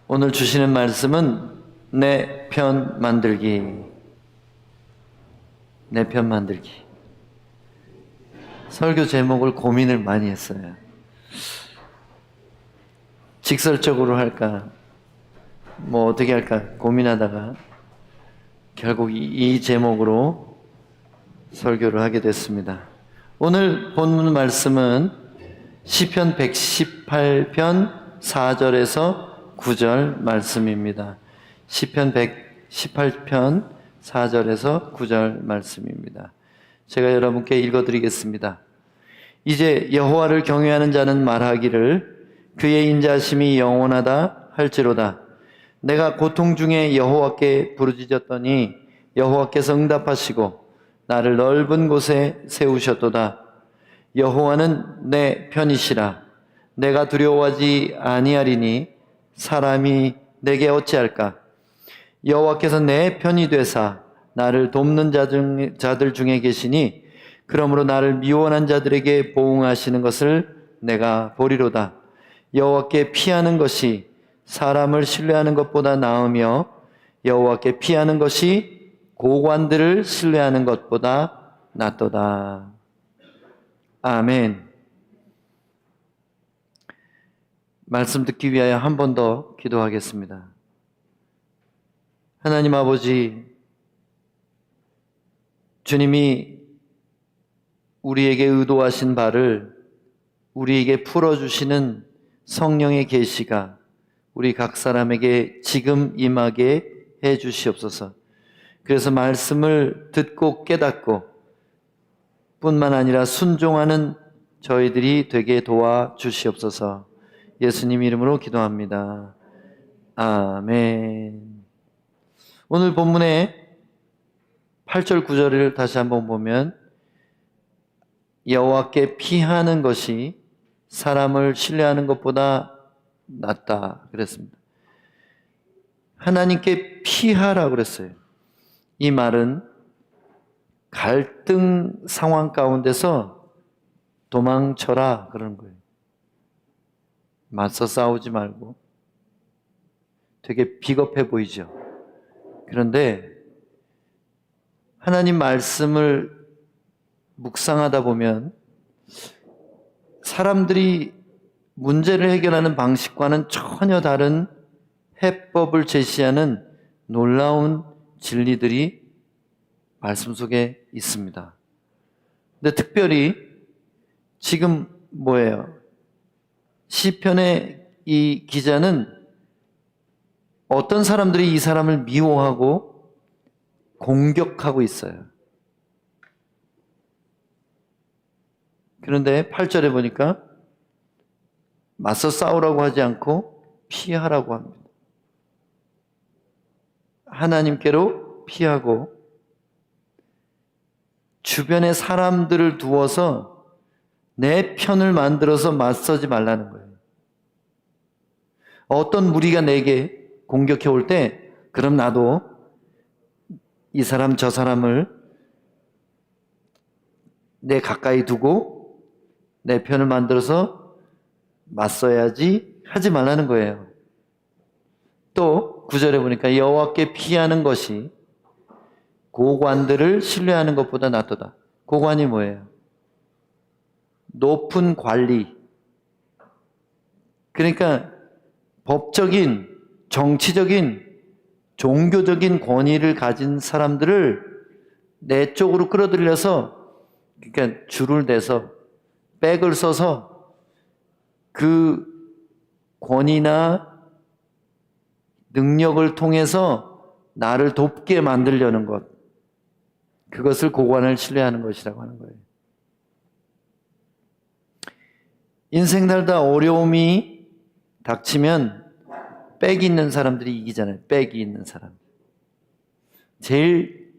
오늘 주시는 말씀은 내 편 만들기. 내 편 만들기. 설교 제목을 고민을 많이 했어요. 직설적으로 할까? 어떻게 할까? 고민하다가 결국 이 제목으로 설교를 하게 됐습니다. 오늘 본문 말씀은 시편 118편 4절에서 9절 말씀입니다. 시편 118편 4절에서 9절 말씀입니다. 제가 여러분께 읽어드리겠습니다. 이제 여호와를 경외하는 자는 말하기를 그의 인자심이 영원하다 할지로다. 내가 고통 중에 여호와께 부르짖었더니 여호와께서 응답하시고 나를 넓은 곳에 세우셨도다. 여호와는 내 편이시라. 내가 두려워하지 아니하리니 사람이 내게 어찌할까? 여호와께서 내 편이 되사 나를 돕는 자들 중에 계시니 그러므로 나를 미워한 자들에게 보응하시는 것을 내가 보리로다. 여호와께 피하는 것이 사람을 신뢰하는 것보다 나으며 여호와께 피하는 것이 고관들을 신뢰하는 것보다 낫도다. 아멘. 말씀 듣기 위하여 한 번 더 기도하겠습니다. 하나님 아버지, 주님이 우리에게 의도하신 바를 우리에게 풀어주시는 성령의 계시가 우리 각 사람에게 지금 임하게 해 주시옵소서. 그래서 말씀을 듣고 깨닫고 뿐만 아니라 순종하는 저희들이 되게 도와주시옵소서. 예수님 이름으로 기도합니다. 아멘. 오늘 본문의 8절 9절을 다시 한번 보면 여호와께 피하는 것이 사람을 신뢰하는 것보다 낫다 그랬습니다. 하나님께 피하라고 그랬어요. 이 말은 갈등 상황 가운데서 도망쳐라 그러는 거예요. 맞서 싸우지 말고. 되게 비겁해 보이죠. 그런데 하나님 말씀을 묵상하다 보면 사람들이 문제를 해결하는 방식과는 전혀 다른 해법을 제시하는 놀라운 진리들이 말씀 속에 있습니다. 근데 특별히 지금 시편의 이 기자는 어떤 사람들이 이 사람을 미워하고 공격하고 있어요. 그런데 8절에 보니까 맞서 싸우라고 하지 않고 피하라고 합니다. 하나님께로 피하고 주변의 사람들을 두어서 내 편을 만들어서 맞서지 말라는 거예요. 어떤 무리가 내게 공격해 올 때 그럼 나도 이 사람 저 사람을 내 가까이 두고 내 편을 만들어서 맞서야지 하지 말라는 거예요. 또 9절에 보니까 여호와께 피하는 것이 고관들을 신뢰하는 것보다 낫도다. 고관이 뭐예요? 높은 관리. 그러니까 법적인, 정치적인, 종교적인 권위를 가진 사람들을 내 쪽으로 끌어들여서 그러니까 줄을 대서 백을 써서 그 권위나 능력을 통해서 나를 돕게 만들려는 것. 그것을 고관을 신뢰하는 것이라고 하는 거예요. 인생 살다 어려움이 닥치면 백이 있는 사람들이 이기잖아요. 백이 있는 사람. 제일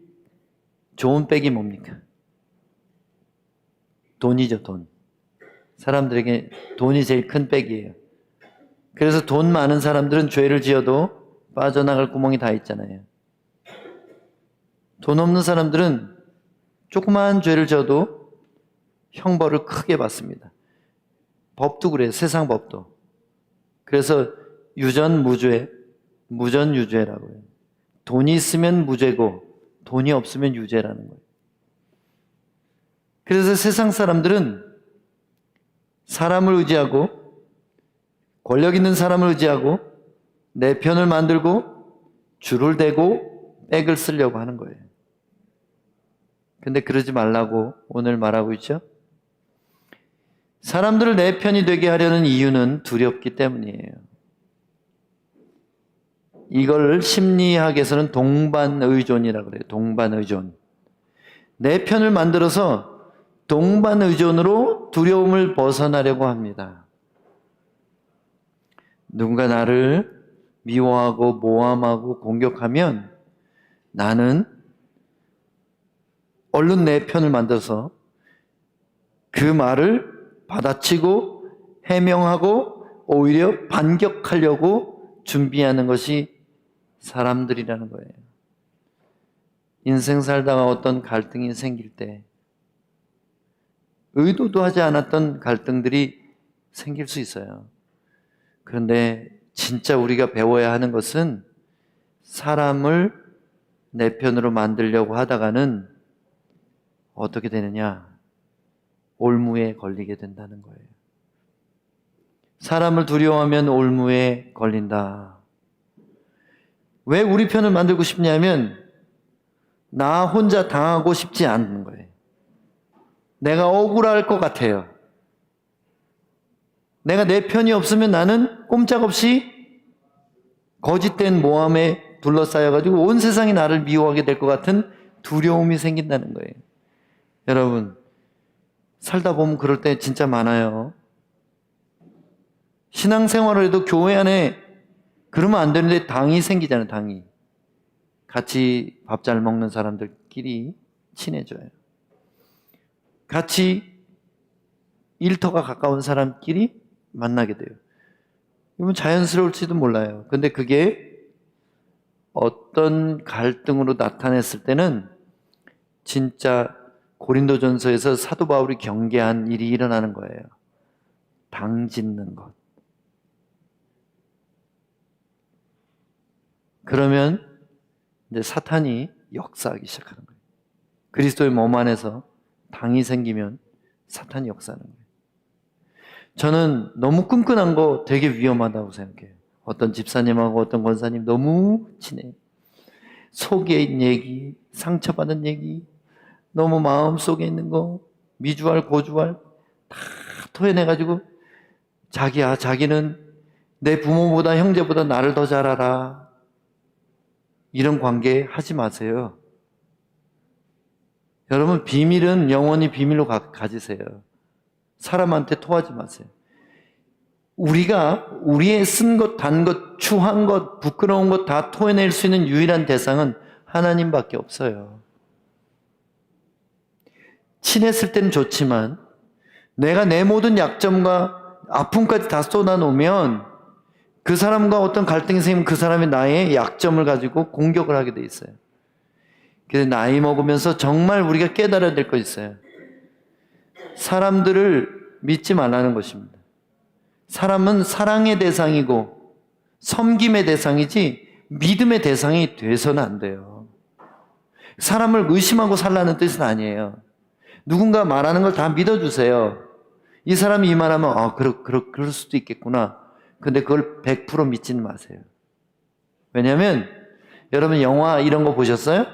좋은 백이 뭡니까? 돈이죠, 돈. 사람들에게 돈이 제일 큰 백이에요. 그래서 돈 많은 사람들은 죄를 지어도 빠져나갈 구멍이 다 있잖아요. 돈 없는 사람들은 조그마한 죄를 져도 형벌을 크게 받습니다. 법도 그래요. 세상 법도. 그래서 유전무죄, 무전유죄라고 해요. 돈이 있으면 무죄고 돈이 없으면 유죄라는 거예요. 그래서 세상 사람들은 사람을 의지하고 권력 있는 사람을 의지하고 내 편을 만들고 줄을 대고 백을 쓰려고 하는 거예요. 근데 그러지 말라고 오늘 말하고 있죠. 사람들을 내 편이 되게 하려는 이유는 두렵기 때문이에요. 이걸 심리학에서는 동반의존이라고 그래요. 동반의존. 내 편을 만들어서 동반의존으로 두려움을 벗어나려고 합니다. 누군가 나를 미워하고 모함하고 공격하면 나는 얼른 내 편을 만들어서 그 말을 받아치고 해명하고 오히려 반격하려고 준비하는 것이 사람들이라는 거예요. 인생 살다가 어떤 갈등이 생길 때 의도도 하지 않았던 갈등들이 생길 수 있어요. 그런데 진짜 우리가 배워야 하는 것은 사람을 내 편으로 만들려고 하다가는 어떻게 되느냐? 올무에 걸리게 된다는 거예요. 사람을 두려워하면 올무에 걸린다. 왜 우리 편을 만들고 싶냐면 나 혼자 당하고 싶지 않은 거예요. 내가 억울할 것 같아요. 내가 내 편이 없으면 나는 꼼짝없이 거짓된 모함에 둘러싸여가지고 온 세상이 나를 미워하게 될 것 같은 두려움이 생긴다는 거예요. 여러분, 살다 보면 그럴 때 진짜 많아요. 신앙생활을 해도 교회 안에 그러면 안 되는데 당이 생기잖아요. 당이. 같이 밥 잘 먹는 사람들끼리 친해져요. 같이 일터가 가까운 사람끼리 만나게 돼요. 이건 자연스러울지도 몰라요. 근데 그게 어떤 갈등으로 나타냈을 때는 진짜 고린도전서에서 사도 바울이 경계한 일이 일어나는 거예요. 당 짓는 것. 그러면 이제 사탄이 역사하기 시작하는 거예요. 그리스도의 몸 안에서 당이 생기면 사탄이 역사하는 거예요. 저는 너무 끈끈한 거 되게 위험하다고 생각해요. 어떤 집사님하고 어떤 권사님 너무 친해요. 속에 있는 얘기, 상처받은 얘기, 너무 마음속에 있는 거, 미주알, 고주알 다 토해내가지고 자기야, 자기는 내 부모보다 형제보다 나를 더 잘 알아. 이런 관계 하지 마세요. 여러분, 비밀은 영원히 비밀로 가지세요. 사람한테 토하지 마세요. 우리가 우리의 쓴 것, 단 것, 추한 것, 부끄러운 것 다 토해낼 수 있는 유일한 대상은 하나님밖에 없어요. 친했을 때는 좋지만 내가 내 모든 약점과 아픔까지 다 쏟아놓으면 그 사람과 어떤 갈등이 생기면 그 사람이 나의 약점을 가지고 공격을 하게 돼 있어요. 그래서 나이 먹으면서 정말 우리가 깨달아야 될 거 있어요. 사람들을 믿지 말라는 것입니다. 사람은 사랑의 대상이고 섬김의 대상이지 믿음의 대상이 돼서는 안 돼요. 사람을 의심하고 살라는 뜻은 아니에요. 누군가 말하는 걸 다 믿어주세요. 이 사람이 이 말하면 그럴 수도 있겠구나. 근데 그걸 100% 믿지는 마세요. 왜냐하면 여러분 영화 이런 거 보셨어요?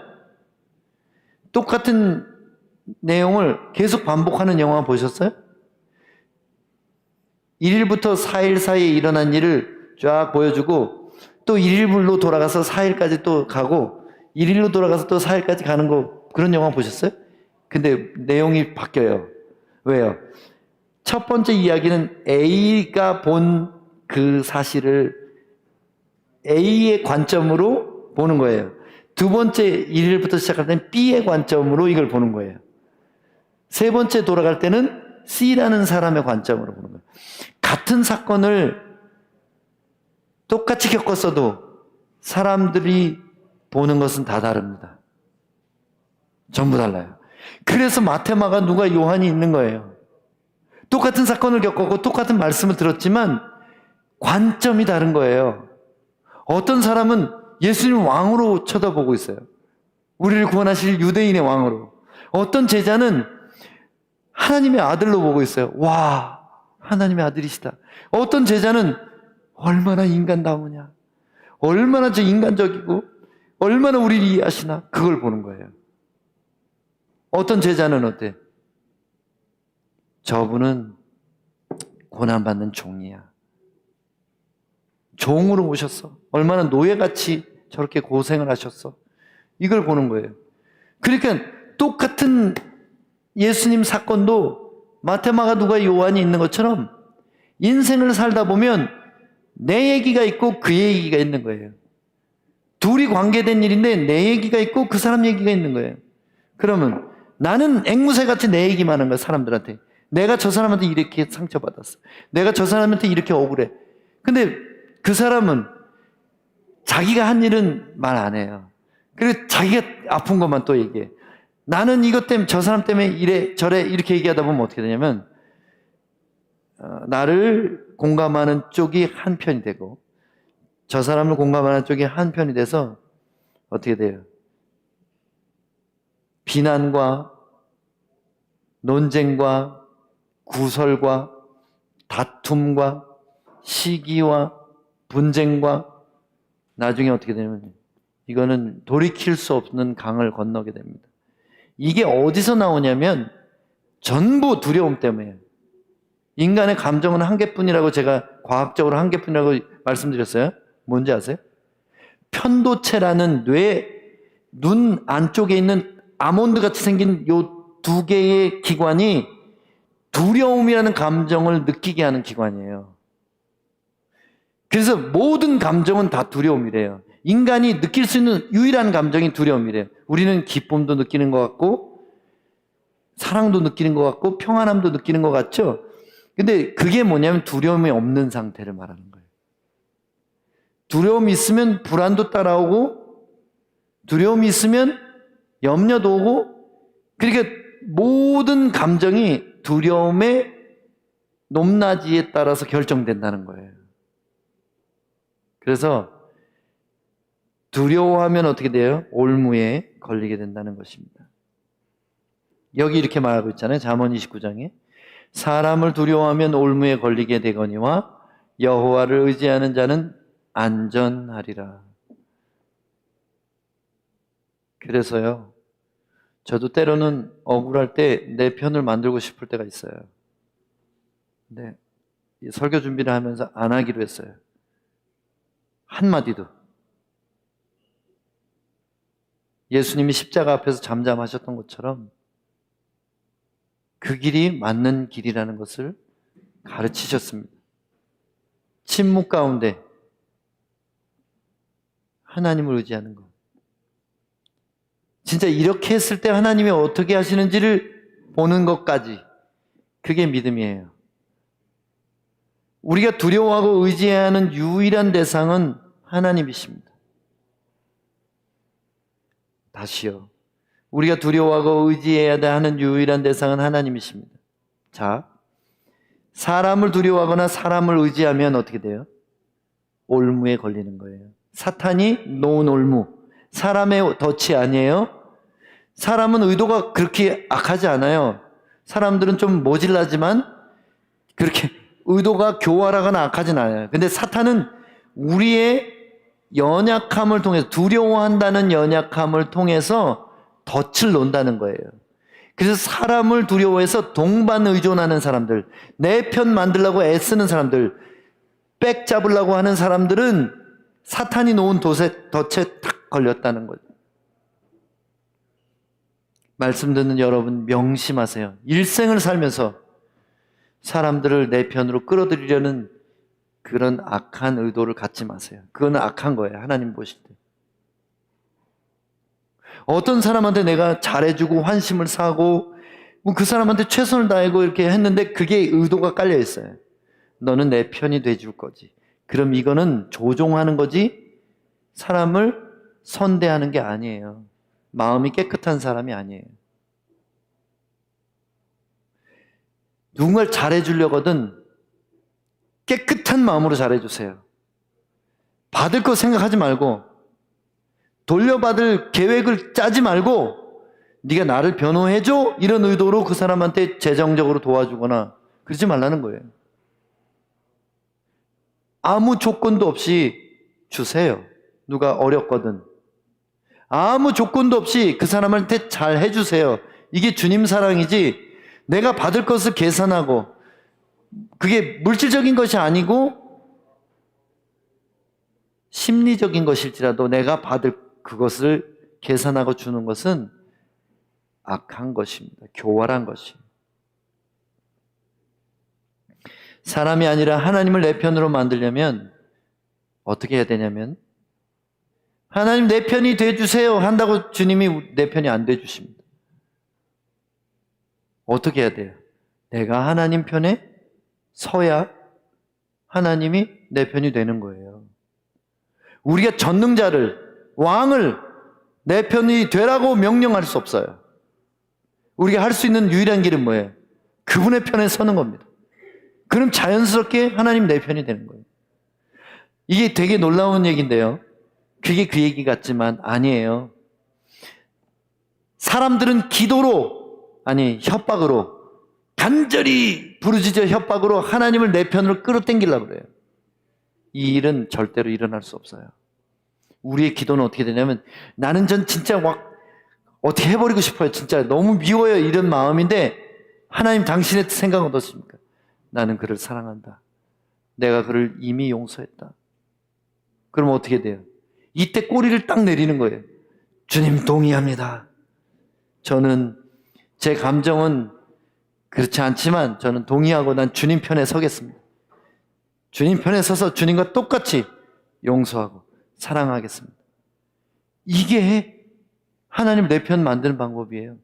똑같은 내용을 계속 반복하는 영화 보셨어요? 1일부터 4일 사이에 일어난 일을 쫙 보여주고 또 1일로 돌아가서 4일까지 또 가고 1일로 돌아가서 또 4일까지 가는 거 그런 영화 보셨어요? 근데 내용이 바뀌어요. 왜요? 첫 번째 이야기는 A가 본 그 사실을 A의 관점으로 보는 거예요. 두 번째 1일부터 시작할 때는 B의 관점으로 이걸 보는 거예요. 세 번째 돌아갈 때는 C라는 사람의 관점으로 보는 거예요. 같은 사건을 똑같이 겪었어도 사람들이 보는 것은 다 다릅니다. 전부 달라요. 그래서 마테마가 누가 요한이 있는 거예요. 똑같은 사건을 겪었고 똑같은 말씀을 들었지만 관점이 다른 거예요. 어떤 사람은 예수님 왕으로 쳐다보고 있어요. 우리를 구원하실 유대인의 왕으로. 어떤 제자는 하나님의 아들로 보고 있어요. 와, 하나님의 아들이시다. 어떤 제자는 얼마나 인간다우냐, 얼마나 저 인간적이고 얼마나 우리를 이해하시나, 그걸 보는 거예요. 어떤 제자는 어때? 저분은 고난받는 종이야. 종으로 오셨어. 얼마나 노예같이 저렇게 고생을 하셨어. 이걸 보는 거예요. 그러니까 똑같은 예수님 사건도 마테마가 누가 요한이 있는 것처럼 인생을 살다 보면 내 얘기가 있고 그의 얘기가 있는 거예요. 둘이 관계된 일인데 내 얘기가 있고 그 사람 얘기가 있는 거예요. 그러면 나는 앵무새같이 내 얘기만 하는 거야, 사람들한테. 내가 저 사람한테 이렇게 상처받았어. 내가 저 사람한테 이렇게 억울해. 근데 그 사람은 자기가 한 일은 말 안 해요. 그리고 자기가 아픈 것만 또 얘기해. 나는 이것 때문에, 저 사람 때문에 이래 저래 이렇게 얘기하다 보면 어떻게 되냐면 나를 공감하는 쪽이 한 편이 되고 저 사람을 공감하는 쪽이 한 편이 돼서 어떻게 돼요? 비난과 논쟁과 구설과 다툼과 시기와 분쟁과 나중에 어떻게 되냐면 이거는 돌이킬 수 없는 강을 건너게 됩니다. 이게 어디서 나오냐면 전부 두려움 때문이에요. 인간의 감정은 한계뿐이라고 제가 과학적으로 한계뿐이라고 말씀드렸어요. 뭔지 아세요? 편도체라는 눈 안쪽에 있는 아몬드 같이 생긴 요 두 개의 기관이 두려움이라는 감정을 느끼게 하는 기관이에요. 그래서 모든 감정은 다 두려움이래요. 인간이 느낄 수 있는 유일한 감정이 두려움이래요. 우리는 기쁨도 느끼는 것 같고 사랑도 느끼는 것 같고 평안함도 느끼는 것 같죠? 근데 그게 뭐냐면 두려움이 없는 상태를 말하는 거예요. 두려움이 있으면 불안도 따라오고 두려움이 있으면 염려도 오고, 그러니까 모든 감정이 두려움의 높낮이에 따라서 결정된다는 거예요. 그래서 두려워하면 어떻게 돼요? 올무에 걸리게 된다는 것입니다. 여기 이렇게 말하고 있잖아요. 잠언 29장에 사람을 두려워하면 올무에 걸리게 되거니와 여호와를 의지하는 자는 안전하리라. 그래서요, 저도 때로는 억울할 때 내 편을 만들고 싶을 때가 있어요. 근데 설교 준비를 하면서 안 하기로 했어요. 한마디도. 예수님이 십자가 앞에서 잠잠하셨던 것처럼 그 길이 맞는 길이라는 것을 가르치셨습니다. 침묵 가운데 하나님을 의지하는 것. 진짜 이렇게 했을 때 하나님이 어떻게 하시는지를 보는 것까지, 그게 믿음이에요. 우리가 두려워하고 의지해야 하는 유일한 대상은 하나님이십니다. 다시요. 우리가 두려워하고 의지해야 하는 유일한 대상은 하나님이십니다. 자, 사람을 두려워하거나 사람을 의지하면 어떻게 돼요? 올무에 걸리는 거예요. 사탄이 놓은 올무, 사람의 덫이 아니에요. 사람은 의도가 그렇게 악하지 않아요. 사람들은 좀 모질라지만 그렇게 의도가 교활하거나 악하진 않아요. 근데 사탄은 우리의 연약함을 통해서, 두려워한다는 연약함을 통해서 덫을 놓는다는 거예요. 그래서 사람을 두려워해서 동반 의존하는 사람들, 내 편 만들려고 애쓰는 사람들, 백 잡으려고 하는 사람들은 사탄이 놓은 덫에 탁 걸렸다는 거죠. 말씀 듣는 여러분 명심하세요. 일생을 살면서 사람들을 내 편으로 끌어들이려는 그런 악한 의도를 갖지 마세요. 그건 악한 거예요. 하나님 보실 때. 어떤 사람한테 내가 잘해주고 환심을 사고 그 사람한테 최선을 다하고 이렇게 했는데 그게 의도가 깔려 있어요. 너는 내 편이 돼줄 거지. 그럼 이거는 조종하는 거지 사람을 선대하는 게 아니에요. 마음이 깨끗한 사람이 아니에요. 누군가를 잘해주려거든 깨끗한 마음으로 잘해주세요. 받을 거 생각하지 말고, 돌려받을 계획을 짜지 말고, 네가 나를 변호해줘? 이런 의도로 그 사람한테 재정적으로 도와주거나 그러지 말라는 거예요. 아무 조건도 없이 주세요. 누가 어렵거든. 아무 조건도 없이 그 사람한테 잘 해주세요. 이게 주님 사랑이지, 내가 받을 것을 계산하고, 그게 물질적인 것이 아니고 심리적인 것일지라도 내가 받을 그것을 계산하고 주는 것은 악한 것입니다. 교활한 것입니다. 사람이 아니라 하나님을 내 편으로 만들려면 어떻게 해야 되냐면, 하나님 내 편이 돼주세요 한다고 주님이 내 편이 안 돼주십니다. 어떻게 해야 돼요? 내가 하나님 편에 서야 하나님이 내 편이 되는 거예요. 우리가 전능자를, 왕을 내 편이 되라고 명령할 수 없어요. 우리가 할 수 있는 유일한 길은 뭐예요? 그분의 편에 서는 겁니다. 그럼 자연스럽게 하나님 내 편이 되는 거예요. 이게 되게 놀라운 얘기인데요. 그게 그 얘기 같지만 아니에요. 사람들은 기도로, 아니 협박으로, 간절히 부르짖어 협박으로 하나님을 내 편으로 끌어당기려고 그래요. 이 일은 절대로 일어날 수 없어요. 우리의 기도는 어떻게 되냐면, 나는 진짜 막 어떻게 해버리고 싶어요. 진짜 너무 미워요. 이런 마음인데, 하나님 당신의 생각은 어떻습니까? 나는 그를 사랑한다. 내가 그를 이미 용서했다. 그럼 어떻게 돼요? 이때 꼬리를 딱 내리는 거예요. 주님 동의합니다. 저는 제 감정은 그렇지 않지만 저는 동의하고 난 주님 편에 서겠습니다. 주님 편에 서서 주님과 똑같이 용서하고 사랑하겠습니다. 이게 하나님 내 편 만드는 방법이에요.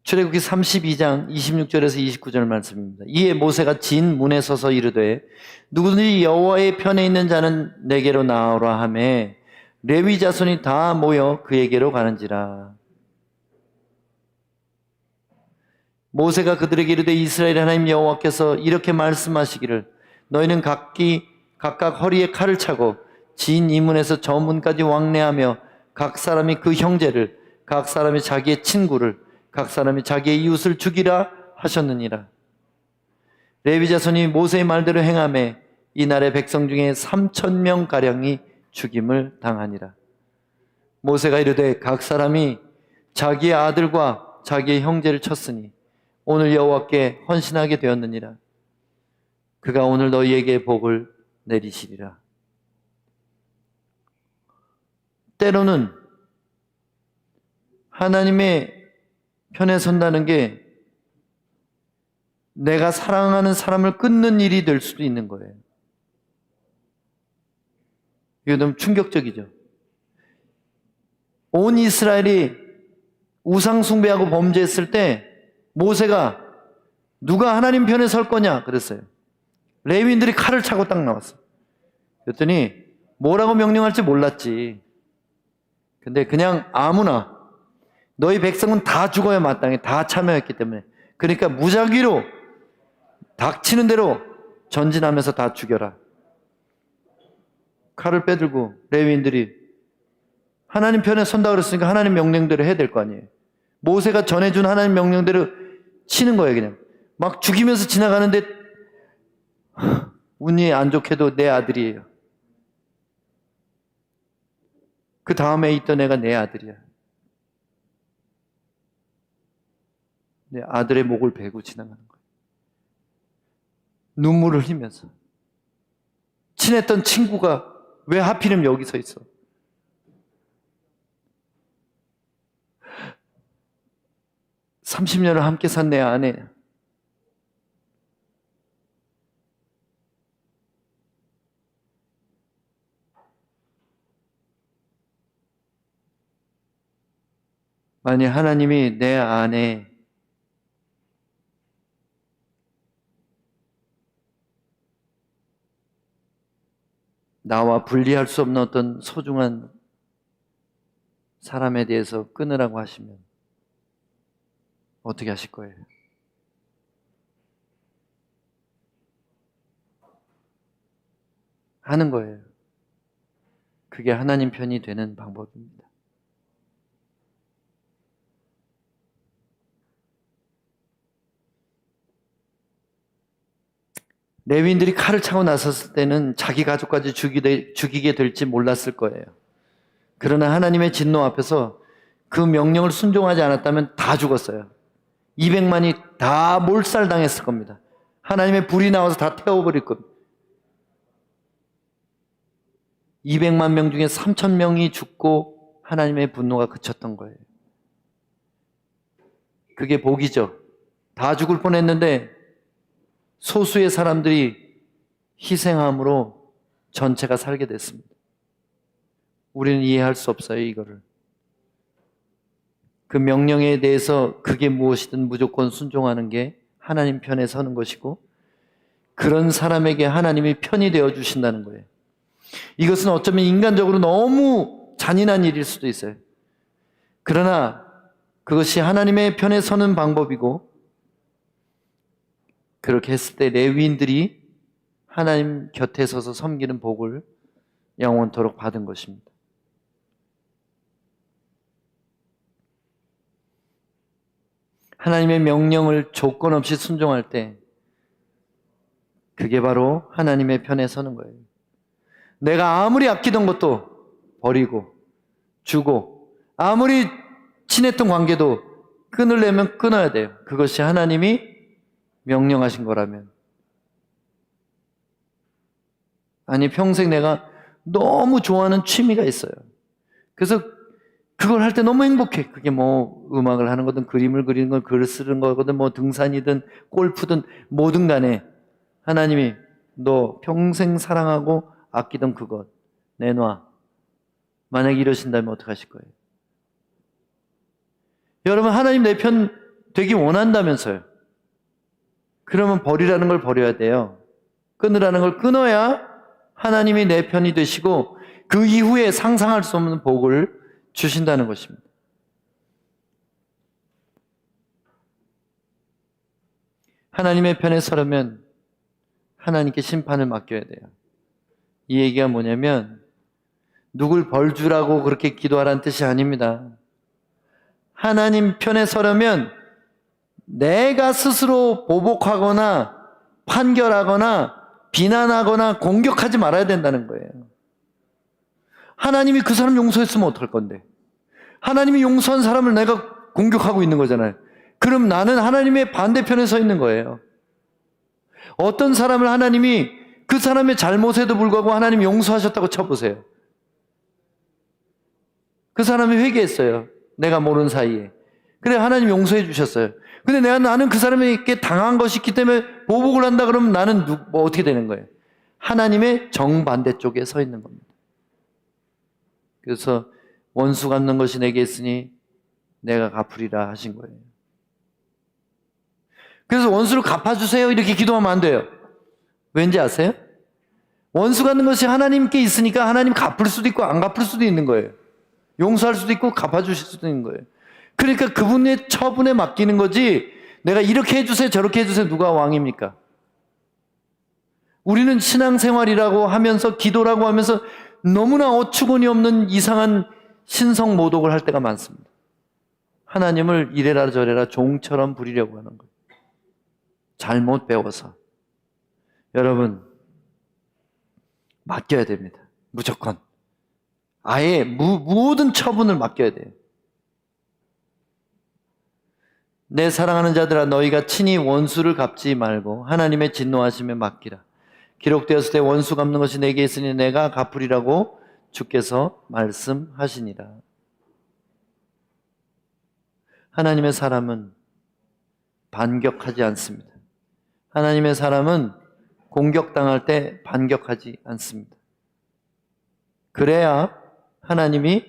출애굽기 32장 26절에서 29절 말씀입니다. 이에 모세가 진 문에 서서 이르되 누구든지 여호와의 편에 있는 자는 내게로 나오라 하매 레위 자손이 다 모여 그에게로 가는지라. 모세가 그들에게 이르되 이스라엘 하나님 여호와께서 이렇게 말씀하시기를 너희는 각각 허리에 칼을 차고 진 이 문에서 저 문까지 왕래하며 각 사람이 그 형제를, 각 사람이 자기의 친구를, 각 사람이 자기의 이웃을 죽이라 하셨느니라. 레위 자손이 모세의 말대로 행하매 이날의 백성 중에 3,000명 가량이 죽임을 당하니라. 모세가 이르되 각 사람이 자기의 아들과 자기의 형제를 쳤으니 오늘 여호와께 헌신하게 되었느니라. 그가 오늘 너희에게 복을 내리시리라. 때로는 하나님의 편에 선다는 게 내가 사랑하는 사람을 끊는 일이 될 수도 있는 거예요. 이거 너무 충격적이죠. 온 이스라엘이 우상 숭배하고 범죄했을 때 모세가 누가 하나님 편에 설 거냐 그랬어요. 레위인들이 칼을 차고 딱 나왔어요. 그랬더니 뭐라고 명령할지 몰랐지. 근데 그냥 아무나, 너희 백성은 다 죽어야 마땅해. 다 참여했기 때문에. 그러니까 무작위로 닥치는 대로 전진하면서 다 죽여라. 칼을 빼들고 레위인들이 하나님 편에 선다 그랬으니까 하나님 명령대로 해야 될 거 아니에요. 모세가 전해준 하나님 명령대로 치는 거예요. 그냥 막 죽이면서 지나가는데 운이 안 좋게도 내 아들이에요. 그 다음에 있던 애가 내 아들이야. 내 아들의 목을 베고 지나가는 거예요. 눈물을 흘리면서. 친했던 친구가 왜 하필이면 여기 서 있어? (30년을) 함께 산 내 아내, 만약 하나님이 내 안에 나와 분리할 수 없는 어떤 소중한 사람에 대해서 끊으라고 하시면 어떻게 하실 거예요? 하는 거예요. 그게 하나님 편이 되는 방법입니다. 레위인들이 칼을 차고 나섰을 때는 자기 가족까지 죽이게 될지 몰랐을 거예요. 그러나 하나님의 진노 앞에서 그 명령을 순종하지 않았다면 다 죽었어요. 200만이 다 몰살당했을 겁니다. 하나님의 불이 나와서 다 태워버릴 겁니다. 200만 명 중에 3,000명이 죽고 하나님의 분노가 그쳤던 거예요. 그게 복이죠. 다 죽을 뻔했는데 소수의 사람들이 희생함으로 전체가 살게 됐습니다. 우리는 이해할 수 없어요, 이거를. 그 명령에 대해서 그게 무엇이든 무조건 순종하는 게 하나님 편에 서는 것이고, 그런 사람에게 하나님이 편이 되어 주신다는 거예요. 이것은 어쩌면 인간적으로 너무 잔인한 일일 수도 있어요. 그러나 그것이 하나님의 편에 서는 방법이고, 그렇게 했을 때 레위인들이 하나님 곁에 서서 섬기는 복을 영원토록 받은 것입니다. 하나님의 명령을 조건 없이 순종할 때 그게 바로 하나님의 편에 서는 거예요. 내가 아무리 아끼던 것도 버리고 주고 아무리 친했던 관계도 끊으려면 끊어야 돼요. 그것이 하나님이 명령하신 거라면. 아니, 평생 내가 너무 좋아하는 취미가 있어요. 그래서 그걸 할 때 너무 행복해. 그게 뭐 음악을 하는 거든 그림을 그리는 건 글을 쓰는 거거든 뭐 등산이든 골프든 뭐든 간에 하나님이 너 평생 사랑하고 아끼던 그것 내놔. 만약에 이러신다면 어떡하실 거예요? 여러분, 하나님 내 편 되기 원한다면서요. 그러면 버리라는 걸 버려야 돼요. 끊으라는 걸 끊어야 하나님이 내 편이 되시고 그 이후에 상상할 수 없는 복을 주신다는 것입니다. 하나님의 편에 서려면 하나님께 심판을 맡겨야 돼요. 이 얘기가 뭐냐면 누굴 벌 주라고 그렇게 기도하라는 뜻이 아닙니다. 하나님 편에 서려면 내가 스스로 보복하거나 판결하거나 비난하거나 공격하지 말아야 된다는 거예요. 하나님이 그 사람 용서했으면 어떡할 건데? 하나님이 용서한 사람을 내가 공격하고 있는 거잖아요. 그럼 나는 하나님의 반대편에 서 있는 거예요. 어떤 사람을 하나님이 그 사람의 잘못에도 불구하고 하나님이 용서하셨다고 쳐보세요. 그 사람이 회개했어요. 내가 모르는 사이에. 그래, 하나님 용서해 주셨어요. 근데 나는 그 사람에게 당한 것이 있기 때문에 보복을 한다 그러면 나는 뭐 어떻게 되는 거예요? 하나님의 정반대 쪽에 서 있는 겁니다. 그래서 원수 갚는 것이 내게 있으니 내가 갚으리라 하신 거예요. 그래서 원수를 갚아주세요 이렇게 기도하면 안 돼요. 왠지 아세요? 원수 갚는 것이 하나님께 있으니까 하나님 갚을 수도 있고 안 갚을 수도 있는 거예요. 용서할 수도 있고 갚아주실 수도 있는 거예요. 그러니까 그분의 처분에 맡기는 거지 내가 이렇게 해주세요 저렇게 해주세요 누가 왕입니까? 우리는 신앙생활이라고 하면서 기도라고 하면서 너무나 어처구니 없는 이상한 신성 모독을 할 때가 많습니다. 하나님을 이래라 저래라 종처럼 부리려고 하는 거예요. 잘못 배워서. 여러분, 맡겨야 됩니다. 무조건. 아예 모든 처분을 맡겨야 돼요. 내 사랑하는 자들아 너희가 친히 원수를 갚지 말고 하나님의 진노하심에 맡기라. 기록되었을 때 원수 갚는 것이 내게 있으니 내가 갚으리라고 주께서 말씀하시니라. 하나님의 사람은 반격하지 않습니다. 하나님의 사람은 공격당할 때 반격하지 않습니다. 그래야 하나님이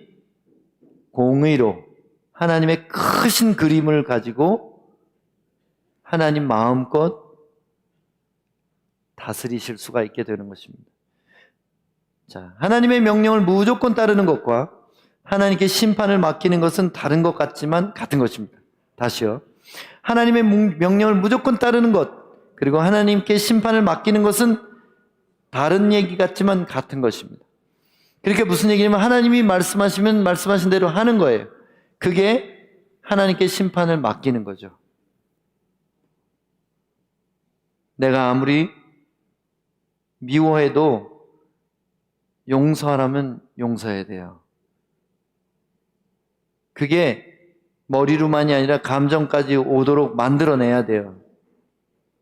공의로 하나님의 크신 그림을 가지고 하나님 마음껏 다스리실 수가 있게 되는 것입니다. 자, 하나님의 명령을 무조건 따르는 것과 하나님께 심판을 맡기는 것은 다른 것 같지만 같은 것입니다. 다시요. 하나님의 명령을 무조건 따르는 것, 그리고 하나님께 심판을 맡기는 것은 다른 얘기 같지만 같은 것입니다. 그러니까 무슨 얘기냐면 하나님이 말씀하시면 말씀하신 대로 하는 거예요. 그게 하나님께 심판을 맡기는 거죠. 내가 아무리 미워해도 용서하라면 용서해야 돼요. 그게 머리로만이 아니라 감정까지 오도록 만들어내야 돼요.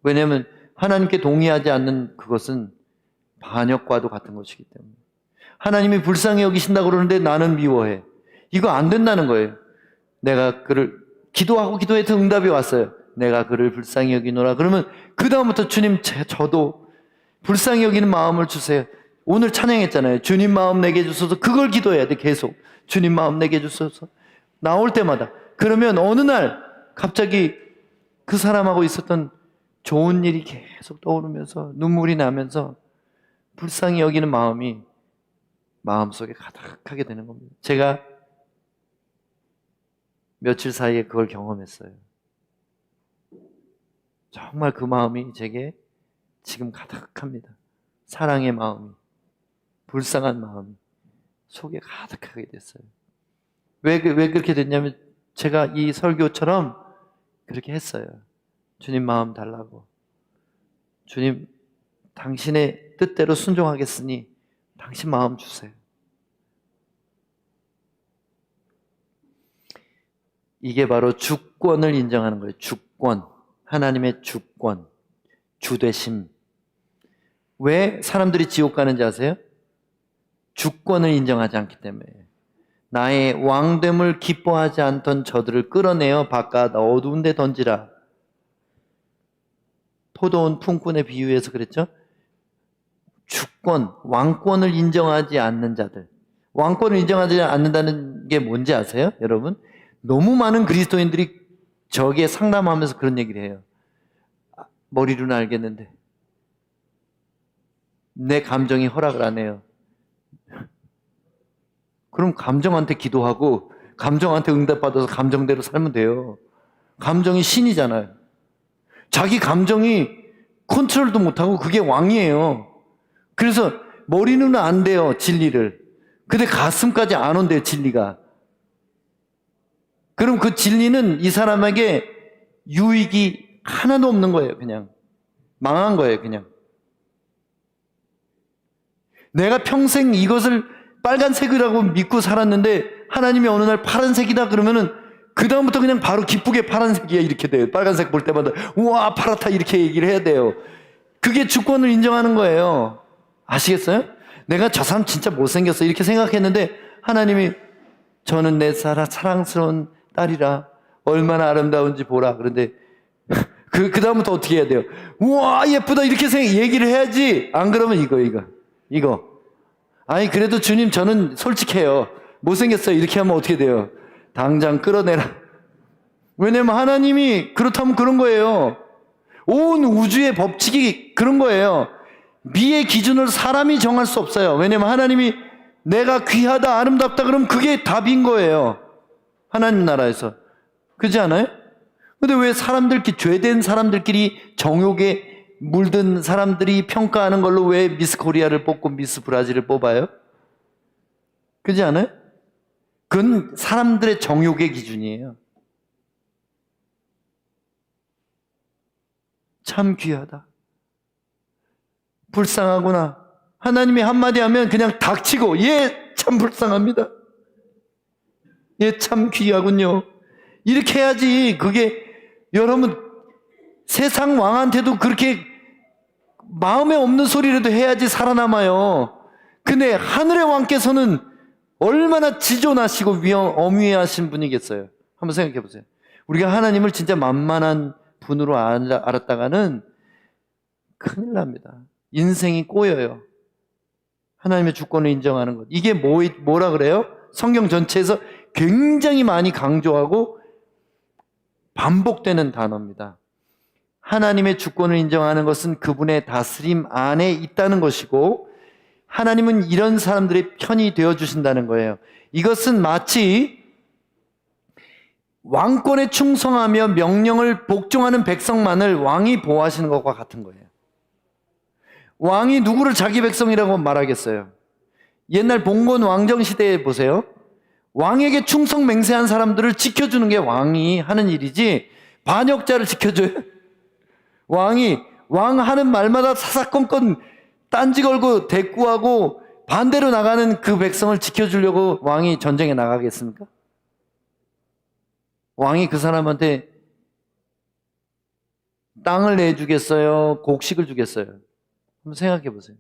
왜냐하면 하나님께 동의하지 않는 그것은 반역과도 같은 것이기 때문에. 하나님이 불쌍히 여기신다고 그러는데 나는 미워해. 이거 안 된다는 거예요. 내가 그를 기도하고 기도해서 응답이 왔어요. 내가 그를 불쌍히 여기노라. 그러면 그 다음부터 주님 저도 불쌍히 여기는 마음을 주세요. 오늘 찬양했잖아요. 주님 마음 내게 주소서. 그걸 기도해야 돼. 계속 주님 마음 내게 주소서. 나올 때마다. 그러면 어느 날 갑자기 그 사람하고 있었던 좋은 일이 계속 떠오르면서 눈물이 나면서 불쌍히 여기는 마음이 마음속에 가득하게 되는 겁니다. 제가 며칠 사이에 그걸 경험했어요. 정말 그 마음이 제게 지금 가득합니다. 사랑의 마음이, 불쌍한 마음이 속에 가득하게 됐어요. 왜 그렇게 됐냐면 제가 이 설교처럼 그렇게 했어요. 주님 마음 달라고. 주님, 당신의 뜻대로 순종하겠으니 당신 마음 주세요. 이게 바로 주권을 인정하는 거예요. 주권. 하나님의 주권. 주되심. 왜 사람들이 지옥 가는지 아세요? 주권을 인정하지 않기 때문에. 나의 왕됨을 기뻐하지 않던 저들을 끌어내어 바깥 어두운 데 던지라. 포도원 품꾼에 비유해서 그랬죠? 주권, 왕권을 인정하지 않는 자들. 왕권을 인정하지 않는다는 게 뭔지 아세요? 여러분? 너무 많은 그리스도인들이 저기에 상담하면서 그런 얘기를 해요. 머리로는 알겠는데 내 감정이 허락을 안 해요. 그럼 감정한테 기도하고 감정한테 응답받아서 감정대로 살면 돼요. 감정이 신이잖아요. 자기 감정이 컨트롤도 못하고 그게 왕이에요. 그래서 머리는 안 돼요, 진리를. 근데 가슴까지 안 온대요, 진리가. 그럼 그 진리는 이 사람에게 유익이 하나도 없는 거예요, 그냥. 망한 거예요, 그냥. 내가 평생 이것을 빨간색이라고 믿고 살았는데 하나님이 어느 날 파란색이다 그러면은 그 다음부터 그냥 바로 기쁘게 파란색이야 이렇게 돼요. 빨간색 볼 때마다 우와 파랗다 이렇게 얘기를 해야 돼요. 그게 주권을 인정하는 거예요. 아시겠어요? 내가 저 사람 진짜 못생겼어 이렇게 생각했는데 하나님이 저는 내 사랑스러운 딸이라 얼마나 아름다운지 보라. 그런데 그 다음부터 어떻게 해야 돼요? 우와 예쁘다 이렇게 얘기를 해야지. 안 그러면 이거 아니 그래도 주님 저는 솔직해요. 못생겼어요. 이렇게 하면 어떻게 돼요? 당장 끌어내라. 왜냐면 하나님이 그렇다면 그런 거예요. 온 우주의 법칙이 그런 거예요. 미의 기준을 사람이 정할 수 없어요. 왜냐면 하나님이 내가 귀하다 아름답다 그러면 그게 답인 거예요. 하나님 나라에서. 그렇지 않아요? 근데 왜 사람들끼리 죄된 사람들끼리 정욕에 물든 사람들이 평가하는 걸로 왜 미스 코리아를 뽑고 미스 브라질을 뽑아요? 그렇지 않아요? 그건 사람들의 정욕의 기준이에요. 참 귀하다. 불쌍하구나. 하나님이 한마디 하면 그냥 닥치고 얘 참 불쌍합니다. 얘 참 귀하군요. 이렇게 해야지. 그게 여러분 세상 왕한테도 그렇게 마음에 없는 소리라도 해야지 살아남아요. 근데 하늘의 왕께서는 얼마나 지존하시고 엄위하신 분이겠어요. 한번 생각해 보세요. 우리가 하나님을 진짜 만만한 분으로 알았다가는 큰일 납니다. 인생이 꼬여요. 하나님의 주권을 인정하는 것. 이게 뭐라 그래요? 성경 전체에서 굉장히 많이 강조하고 반복되는 단어입니다. 하나님의 주권을 인정하는 것은 그분의 다스림 안에 있다는 것이고 하나님은 이런 사람들의 편이 되어주신다는 거예요. 이것은 마치 왕권에 충성하며 명령을 복종하는 백성만을 왕이 보호하시는 것과 같은 거예요. 왕이 누구를 자기 백성이라고 말하겠어요? 옛날 봉건 왕정 시대에 보세요. 왕에게 충성 맹세한 사람들을 지켜주는 게 왕이 하는 일이지 반역자를 지켜줘요? 왕 하는 말마다 사사건건 딴지 걸고 대꾸하고 반대로 나가는 그 백성을 지켜주려고 왕이 전쟁에 나가겠습니까? 왕이 그 사람한테 땅을 내주겠어요? 곡식을 주겠어요? 한번 생각해 보세요.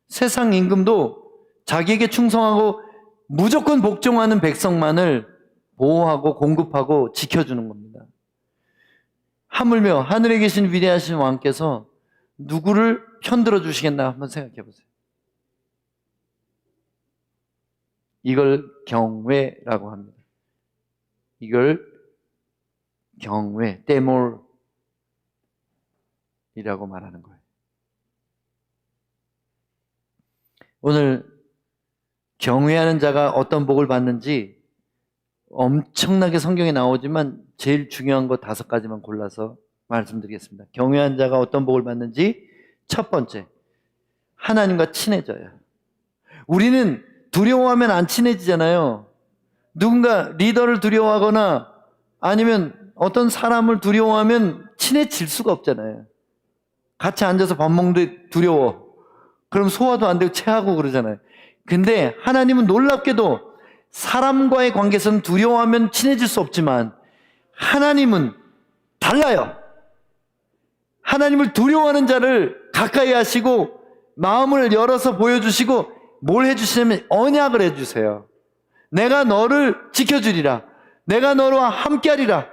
세상 임금도 자기에게 충성하고 무조건 복종하는 백성만을 보호하고 공급하고 지켜주는 겁니다. 하물며 하늘에 계신 위대하신 왕께서 누구를 편들어 주시겠나 한번 생각해 보세요. 이걸 경외라고 합니다. 이걸 경외, 떼몰이라고 말하는 거예요. 오늘 경외하는 자가 어떤 복을 받는지 엄청나게 성경에 나오지만 제일 중요한 거 5가지만 골라서 말씀드리겠습니다. 경외하는 자가 어떤 복을 받는지 첫 번째, 하나님과 친해져요. 우리는 두려워하면 안 친해지잖아요. 누군가 리더를 두려워하거나 아니면 어떤 사람을 두려워하면 친해질 수가 없잖아요. 같이 앉아서 밥 먹는데 두려워. 그럼 소화도 안 되고 체하고 그러잖아요. 근데 하나님은 놀랍게도 사람과의 관계에서는 두려워하면 친해질 수 없지만 하나님은 달라요. 하나님을 두려워하는 자를 가까이 하시고 마음을 열어서 보여주시고 뭘 해주시냐면 언약을 해주세요. 내가 너를 지켜주리라. 내가 너와 함께하리라.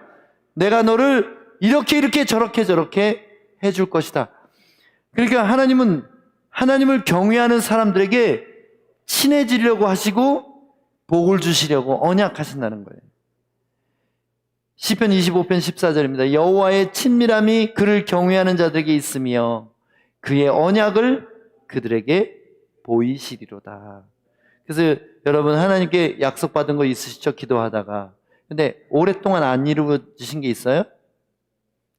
내가 너를 이렇게 저렇게 해줄 것이다. 그러니까 하나님은 하나님을 경외하는 사람들에게 친해지려고 하시고 복을 주시려고 언약하신다는 거예요. 시편 25편 14절입니다. 여호와의 친밀함이 그를 경외하는 자들에게 있으며 그의 언약을 그들에게 보이시리로다. 그래서 여러분 하나님께 약속받은 거 있으시죠? 기도하다가. 근데 오랫동안 안 이루어지신 게 있어요?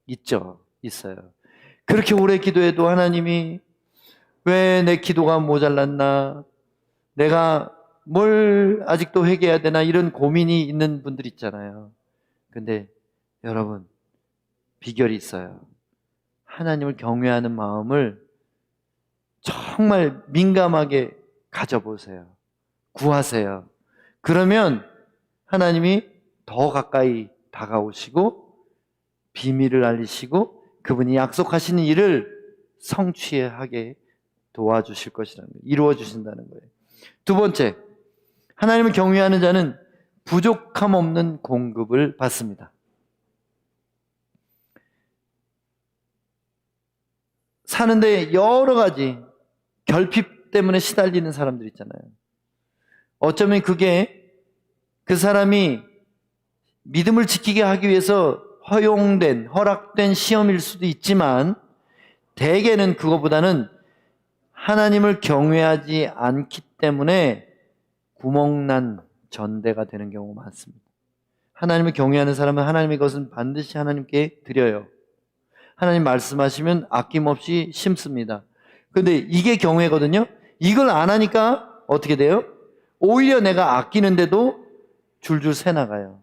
있죠. 있어요. 그렇게 오래 기도해도 하나님이 왜 내 기도가 모자랐나? 내가 뭘 아직도 회개해야 되나? 이런 고민이 있는 분들 있잖아요. 근데 여러분 비결이 있어요. 하나님을 경외하는 마음을 정말 민감하게 가져보세요. 구하세요. 그러면 하나님이 더 가까이 다가오시고 비밀을 알리시고 그분이 약속하시는 일을 성취하게 도와주실 것이라는 거예요. 이루어 주신다는 거예요. 두 번째, 하나님을 경외하는 자는 부족함 없는 공급을 받습니다. 사는데 여러 가지 결핍 때문에 시달리는 사람들 있잖아요. 어쩌면 그게 그 사람이 믿음을 지키게 하기 위해서 허락된 시험일 수도 있지만 대개는 그거보다는 하나님을 경외하지 않기 때문에 구멍난 전대가 되는 경우가 많습니다. 하나님을 경외하는 사람은 하나님의 것은 반드시 하나님께 드려요. 하나님 말씀하시면 아낌없이 심습니다. 근데 이게 경외거든요. 이걸 안 하니까 어떻게 돼요? 오히려 내가 아끼는데도 줄줄 새나가요.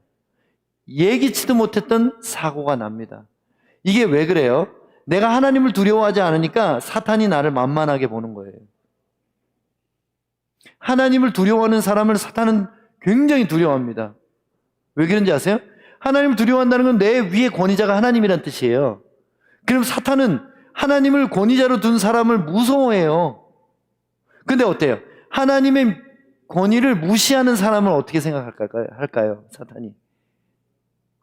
예기치도 못했던 사고가 납니다. 이게 왜 그래요? 내가 하나님을 두려워하지 않으니까 사탄이 나를 만만하게 보는 거예요. 하나님을 두려워하는 사람을 사탄은 굉장히 두려워합니다. 왜 그런지 아세요? 하나님을 두려워한다는 건 내 위에 권위자가 하나님이란 뜻이에요. 그럼 사탄은 하나님을 권위자로 둔 사람을 무서워해요. 근데 어때요? 하나님의 권위를 무시하는 사람을 어떻게 생각할까요? 사탄이.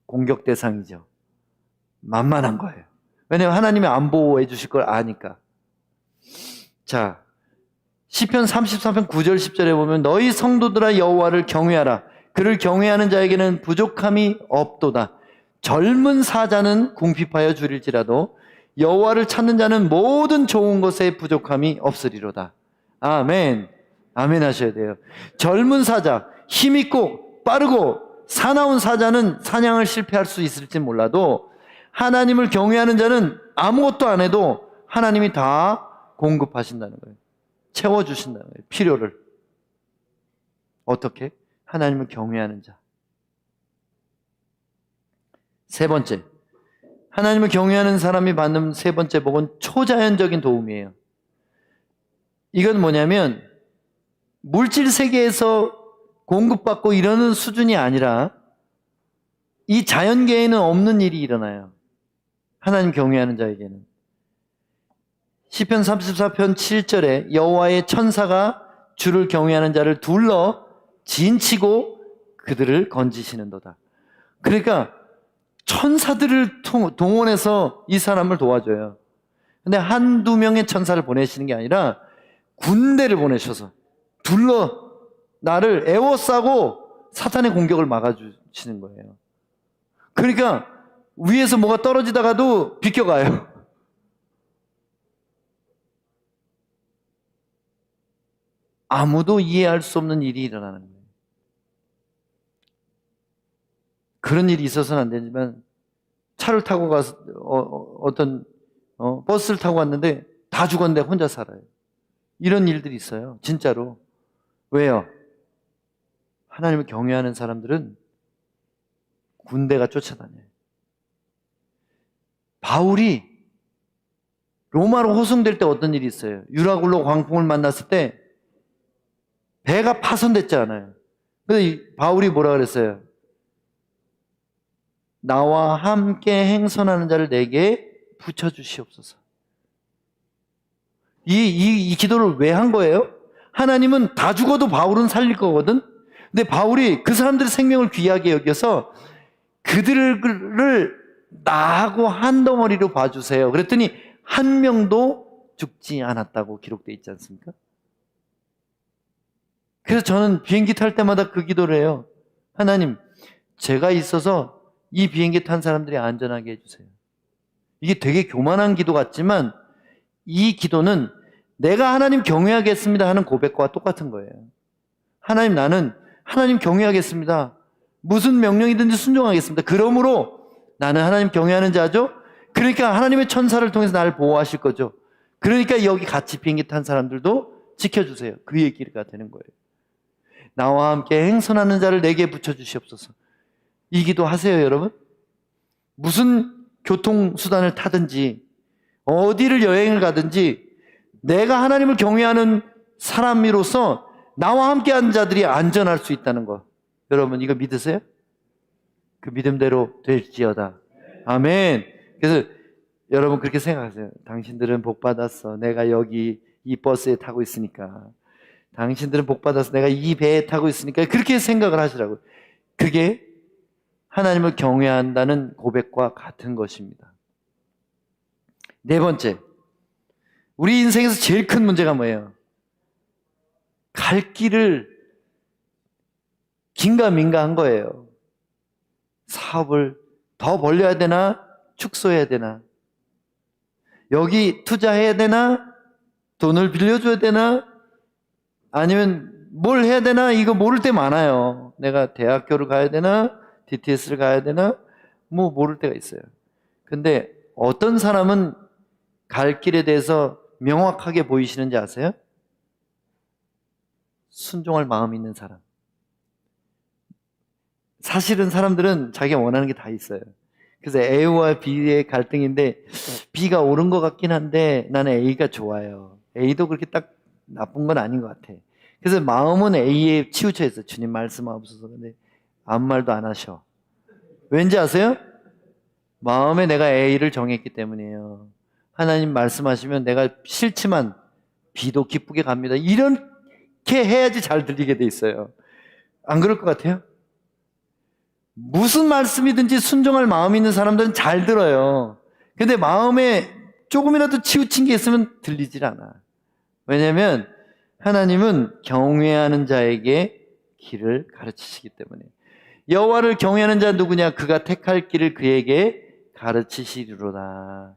공격 대상이죠. 만만한 거예요. 왜냐하면 하나님이 안 보호해 주실 걸 아니까. 자, 시편 33편 9절 10절에 보면 너희 성도들아 여호와를 경외하라. 그를 경외하는 자에게는 부족함이 없도다. 젊은 사자는 궁핍하여 줄일지라도 여호와를 찾는 자는 모든 좋은 것에 부족함이 없으리로다. 아멘. 아멘 하셔야 돼요. 젊은 사자, 힘있고 빠르고 사나운 사자는 사냥을 실패할 수 있을지 몰라도 하나님을 경외하는 자는 아무것도 안 해도 하나님이 다 공급하신다는 거예요. 채워주신다는 거예요. 필요를. 어떻게? 하나님을 경외하는 자. 세 번째, 하나님을 경외하는 사람이 받는 세 번째 복은 초자연적인 도움이에요. 이건 뭐냐면 물질 세계에서 공급받고 이러는 수준이 아니라 이 자연계에는 없는 일이 일어나요. 하나님 경외하는 자에게는. 시편 34편 7절에 여호와의 천사가 주를 경외하는 자를 둘러 진치고 그들을 건지시는도다. 그러니까 천사들을 동원해서 이 사람을 도와줘요. 근데 한두 명의 천사를 보내시는 게 아니라 군대를 보내셔서 둘러 나를 에워싸고 사탄의 공격을 막아주시는 거예요. 그러니까 위에서 뭐가 떨어지다가도 비껴가요. 아무도 이해할 수 없는 일이 일어나는 거예요. 그런 일이 있어서는 안 되지만 차를 타고 가서 버스를 타고 갔는데 다 죽었는데 혼자 살아요. 이런 일들이 있어요. 진짜로. 왜요? 하나님을 경외하는 사람들은 군대가 쫓아다녀요. 바울이 로마로 호송될 때 어떤 일이 있어요? 유라굴로 광풍을 만났을 때 배가 파손됐잖아요. 그래서 바울이 뭐라 그랬어요? 나와 함께 행선하는 자를 내게 붙여주시옵소서. 이 기도를 왜 한 거예요? 하나님은 다 죽어도 바울은 살릴 거거든. 근데 바울이 그 사람들의 생명을 귀하게 여겨서 그들을 나하고 한 덩어리로 봐주세요. 그랬더니 한 명도 죽지 않았다고 기록되어 있지 않습니까? 그래서 저는 비행기 탈 때마다 그 기도를 해요. 하나님, 제가 있어서 이 비행기 탄 사람들이 안전하게 해주세요. 이게 되게 교만한 기도 같지만 이 기도는 내가 하나님 경외하겠습니다 하는 고백과 똑같은 거예요. 하나님, 나는 하나님 경외하겠습니다. 무슨 명령이든지 순종하겠습니다. 그러므로 나는 하나님 경외하는 자죠. 그러니까 하나님의 천사를 통해서 나를 보호하실 거죠. 그러니까 여기 같이 비행기 탄 사람들도 지켜주세요. 그 얘기가 되는 거예요. 나와 함께 행선하는 자를 내게 붙여주시옵소서. 이 기도 하세요, 여러분. 무슨 교통수단을 타든지 어디를 여행을 가든지 내가 하나님을 경외하는 사람으로서 나와 함께하는 자들이 안전할 수 있다는 거. 여러분 이거 믿으세요? 그 믿음대로 될지어다. 아멘. 그래서 여러분 그렇게 생각하세요. 당신들은 복 받았어. 내가 여기 이 버스에 타고 있으니까. 당신들은 복 받아서 내가 이 배에 타고 있으니까. 그렇게 생각을 하시라고요. 그게 하나님을 경외한다는 고백과 같은 것입니다. 네 번째, 우리 인생에서 제일 큰 문제가 뭐예요? 갈 길을 긴가민가한 거예요. 사업을 더 벌려야 되나? 축소해야 되나? 여기 투자해야 되나? 돈을 빌려줘야 되나? 아니면 뭘 해야 되나? 이거 모를 때 많아요. 내가 대학교를 가야 되나? DTS를 가야 되나? 뭐 모를 때가 있어요. 근데 어떤 사람은 갈 길에 대해서 명확하게 보이시는지 아세요? 순종할 마음이 있는 사람. 사실은 사람들은 자기가 원하는 게 다 있어요. 그래서 A와 B의 갈등인데 B가 옳은 것 같긴 한데 나는 A가 좋아요. A도 그렇게 딱 나쁜 건 아닌 것 같아. 그래서 마음은 A에 치우쳐 있어요. 주님 말씀하옵소서. 근데 아무 말도 안 하셔. 왠지 아세요? 마음에 내가 A를 정했기 때문이에요. 하나님 말씀하시면 내가 싫지만 B도 기쁘게 갑니다. 이렇게 해야지 잘 들리게 돼 있어요. 안 그럴 것 같아요? 무슨 말씀이든지 순종할 마음이 있는 사람들은 잘 들어요. 근데 마음에 조금이라도 치우친 게 있으면 들리질 않아. 왜냐하면 하나님은 경외하는 자에게 길을 가르치시기 때문에. 여호와를 경외하는 자 누구냐? 그가 택할 길을 그에게 가르치시리로다.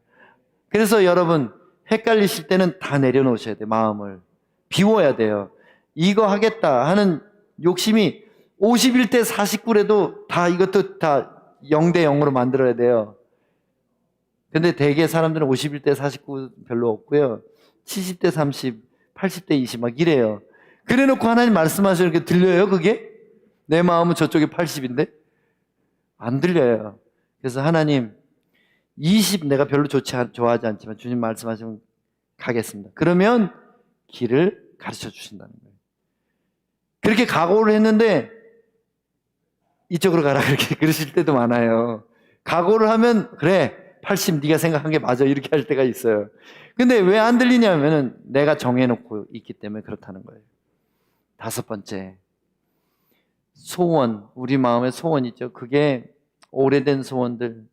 그래서 여러분 헷갈리실 때는 다 내려놓으셔야 돼요. 마음을 비워야 돼요. 이거 하겠다 하는 욕심이 51대 49래도 다 이것도 다 0대 0으로 만들어야 돼요. 근데 대개 사람들은 51대 49 별로 없고요. 70대 30, 80대 20 막 이래요. 그래 놓고 하나님 말씀하시는 게 들려요, 그게? 내 마음은 저쪽에 80인데? 안 들려요. 그래서 하나님, 20 내가 별로 좋아하지 않지만 주님 말씀하시면 가겠습니다. 그러면 길을 가르쳐 주신다는 거예요. 그렇게 각오를 했는데 이쪽으로 가라 그렇게 그러실 때도 많아요. 각오를 하면 그래 80 네가 생각한 게 맞아 이렇게 할 때가 있어요. 근데 왜 안 들리냐면은 내가 정해놓고 있기 때문에 그렇다는 거예요. 5번째, 소원, 우리 마음의 소원 있죠. 그게 오래된 소원들,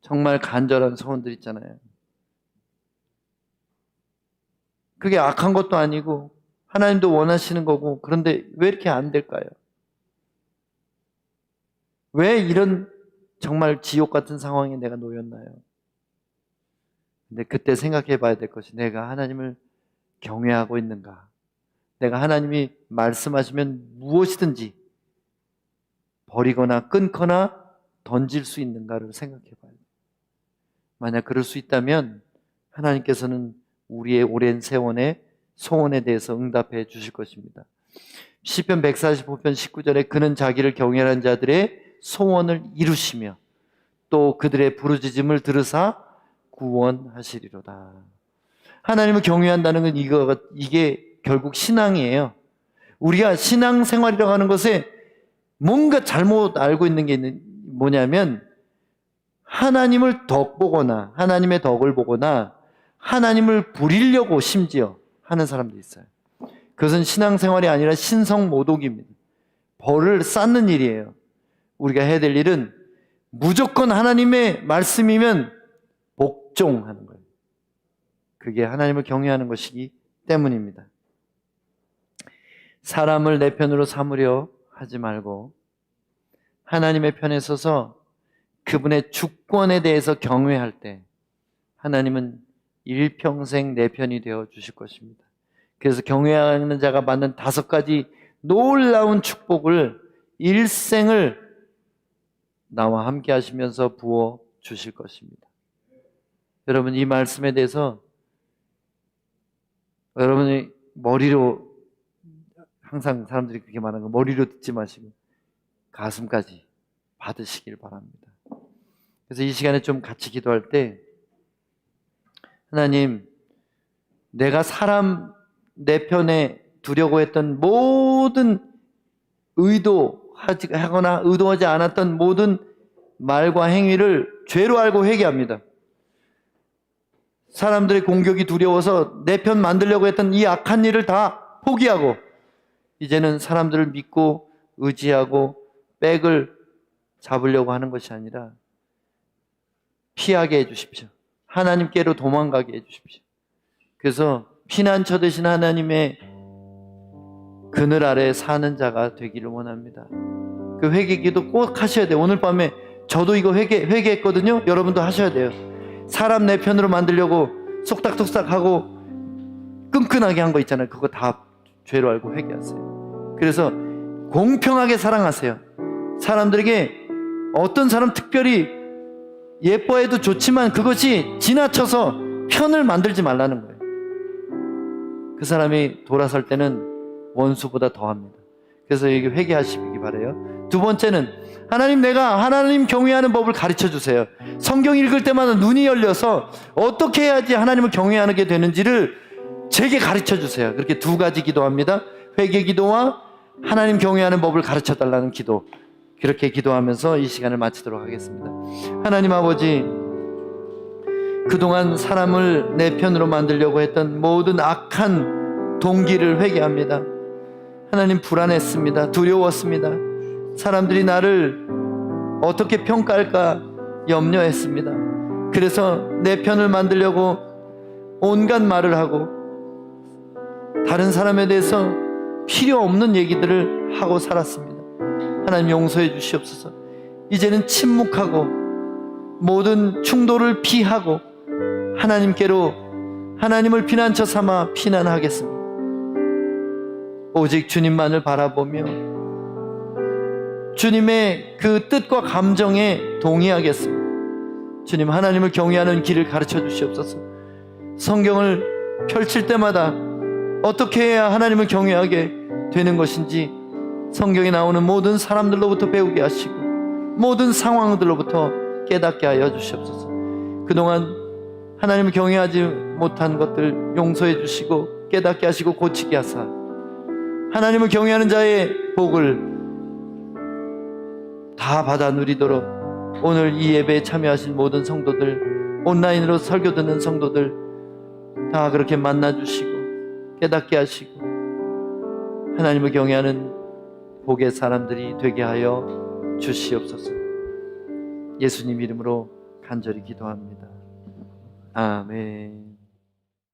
정말 간절한 소원들 있잖아요. 그게 악한 것도 아니고 하나님도 원하시는 거고, 그런데 왜 이렇게 안 될까요? 왜 이런 정말 지옥 같은 상황에 내가 놓였나요? 근데 그때 생각해 봐야 될 것이, 내가 하나님을 경외하고 있는가? 내가 하나님이 말씀하시면 무엇이든지 버리거나 끊거나 던질 수 있는가를 생각해 봐야 돼요. 만약 그럴 수 있다면 하나님께서는 우리의 오랜 세원의 소원에 대해서 응답해 주실 것입니다. 시편 145편 19절에 그는 자기를 경외하는 자들의 소원을 이루시며 또 그들의 부르짖음을 들으사 구원하시리로다. 하나님을 경외한다는 건 이게 결국 신앙이에요. 우리가 신앙생활이라고 하는 것에 뭔가 잘못 알고 있는 게 뭐냐면, 하나님을 덕보거나 하나님의 덕을 보거나 하나님을 부리려고 심지어 하는 사람도 있어요. 그것은 신앙생활이 아니라 신성모독입니다. 벌을 쌓는 일이에요. 우리가 해야 될 일은 무조건 하나님의 말씀이면 복종하는 거예요. 그게 하나님을 경외하는 것이기 때문입니다. 사람을 내 편으로 삼으려 하지 말고 하나님의 편에 서서 그분의 주권에 대해서 경외할 때 하나님은 일평생 내 편이 되어 주실 것입니다. 그래서 경외하는 자가 받는 5가지 놀라운 축복을 일생을 나와 함께 하시면서 부어 주실 것입니다. 여러분, 이 말씀에 대해서 여러분이 머리로, 항상 사람들이 그렇게 말하는 거, 머리로 듣지 마시고 가슴까지 받으시길 바랍니다. 그래서 이 시간에 좀 같이 기도할 때, 하나님, 내가 사람 내 편에 두려고 했던 모든 의도하거나 의도하지 않았던 모든 말과 행위를 죄로 알고 회개합니다. 사람들의 공격이 두려워서 내 편 만들려고 했던 이 악한 일을 다 포기하고 이제는 사람들을 믿고 의지하고 백을 잡으려고 하는 것이 아니라 피하게 해주십시오. 하나님께로 도망가게 해주십시오. 그래서 피난처 되신 하나님의 그늘 아래 사는 자가 되기를 원합니다. 그 회개기도 꼭 하셔야 돼요. 오늘 밤에 저도 이거 회개했거든요. 여러분도 하셔야 돼요. 사람 내 편으로 만들려고 속닥속닥하고 끈끈하게 한 거 있잖아요. 그거 다 죄로 알고 회개하세요. 그래서 공평하게 사랑하세요. 사람들에게 어떤 사람 특별히 예뻐해도 좋지만 그것이 지나쳐서 편을 만들지 말라는 거예요. 그 사람이 돌아설 때는 원수보다 더합니다. 그래서 여기 회개하시기 바라요. 2번째는, 하나님, 내가 하나님 경외하는 법을 가르쳐 주세요. 성경 읽을 때마다 눈이 열려서 어떻게 해야지 하나님을 경외하게 되는지를 제게 가르쳐 주세요. 그렇게 2가지 기도합니다. 회개 기도와 하나님 경외하는 법을 가르쳐 달라는 기도. 그렇게 기도하면서 이 시간을 마치도록 하겠습니다. 하나님 아버지, 그동안 사람을 내 편으로 만들려고 했던 모든 악한 동기를 회개합니다. 하나님, 불안했습니다. 두려웠습니다. 사람들이 나를 어떻게 평가할까 염려했습니다. 그래서 내 편을 만들려고 온갖 말을 하고 다른 사람에 대해서 필요 없는 얘기들을 하고 살았습니다. 하나님, 용서해 주시옵소서. 이제는 침묵하고 모든 충돌을 피하고 하나님께로, 하나님을 피난처 삼아 피난하겠습니다. 오직 주님만을 바라보며 주님의 그 뜻과 감정에 동의하겠습니다. 주님, 하나님을 경외하는 길을 가르쳐 주시옵소서. 성경을 펼칠 때마다 어떻게 해야 하나님을 경외하게 되는 것인지 성경에 나오는 모든 사람들로부터 배우게 하시고 모든 상황들로부터 깨닫게 하여 주시옵소서. 그동안 하나님을 경외하지 못한 것들 용서해 주시고 깨닫게 하시고 고치게 하사 하나님을 경외하는 자의 복을 다 받아 누리도록 오늘 이 예배에 참여하신 모든 성도들, 온라인으로 설교 듣는 성도들 다 그렇게 만나주시고 깨닫게 하시고 하나님을 경외하는 복의 사람들이 되게 하여 주시옵소서. 예수님 이름으로 간절히 기도합니다. 아멘.